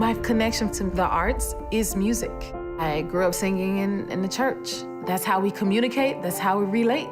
My connection to the arts is music. I grew up singing in the church. That's how we communicate, that's how we relate.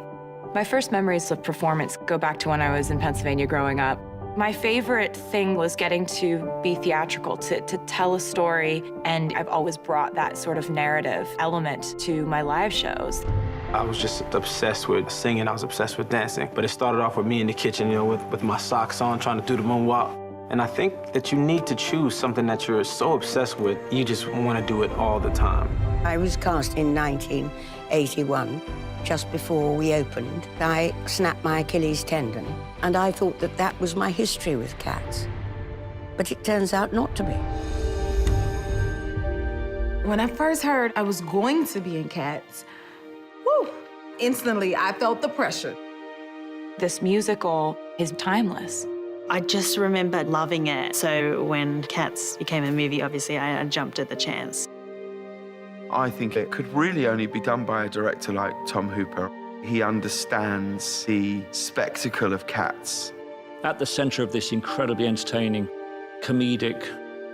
My first memories of performance go back to when I was in Pennsylvania growing up. My favorite thing was getting to be theatrical, to tell a story, and I've always brought that sort of narrative element to my live shows. I was just obsessed with singing, I was obsessed with dancing, but it started off with me in the kitchen, with my socks on, trying to do the moonwalk. And I think that you need to choose something that you're so obsessed with, you just want to do it all the time. I was cast in 1981, just before we opened. I snapped my Achilles tendon, and I thought that that was my history with cats. But it turns out not to be. When I first heard I was going to be in Cats, woo, instantly I felt the pressure. This musical is timeless. I just remember loving it. So when Cats became a movie, obviously I jumped at the chance. I think it could really only be done by a director like Tom Hooper. He understands the spectacle of Cats. At the center of this incredibly entertaining, comedic,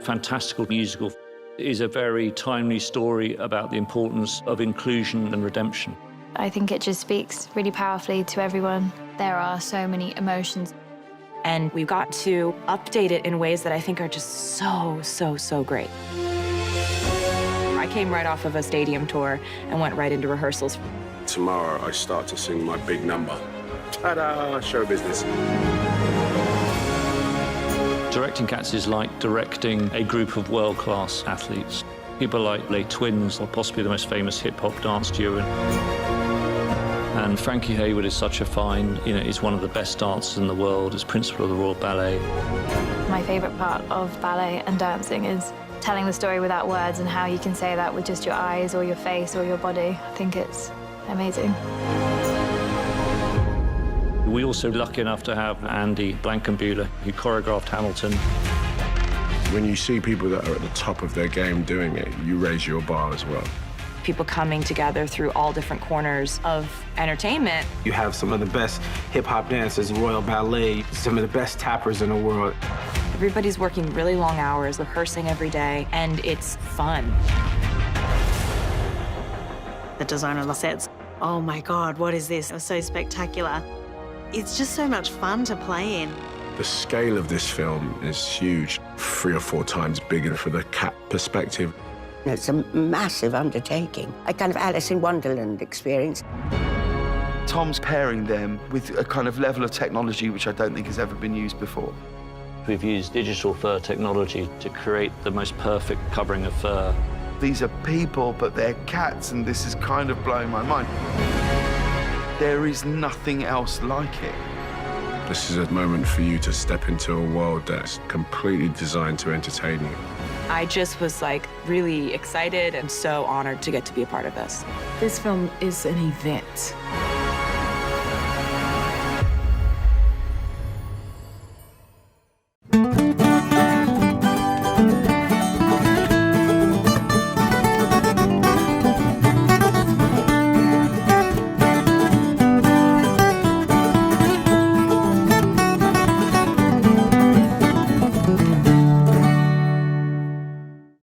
fantastical musical is a very timely story about the importance of inclusion and redemption. I think it just speaks really powerfully to everyone. There are so many emotions. And we've got to update it in ways that I think are just so great. I came right off of a stadium tour and went right into rehearsals. Tomorrow, I start to sing my big number. Ta-da, show business. Directing Cats is like directing a group of world-class athletes. People like Les Twins, or possibly the most famous hip-hop dance duo. And Frankie Hayward is such a fine, he's one of the best dancers in the world, as principal of the Royal Ballet. My favorite part of ballet and dancing is telling the story without words and how you can say that with just your eyes or your face or your body. I think it's amazing. We're also lucky enough to have Andy Blankenbuehler, who choreographed Hamilton. When you see people that are at the top of their game doing it, you raise your bar as well. People coming together through all different corners of entertainment. You have some of the best hip-hop dancers, Royal Ballet, some of the best tappers in the world. Everybody's working really long hours, rehearsing every day, and it's fun. The design of the sets, oh my God, what is this? It was so spectacular. It's just so much fun to play in. The scale of this film is huge, 3 or 4 times bigger for the cat perspective. It's a massive undertaking, a kind of Alice in Wonderland experience. Tom's pairing them with a kind of level of technology which I don't think has ever been used before. We've used digital fur technology to create the most perfect covering of fur. These are people, but they're cats, and this is kind of blowing my mind. There is nothing else like it. This is a moment for you to step into a world that's completely designed to entertain you. I just was really excited and so honored to get to be a part of this. This film is an event.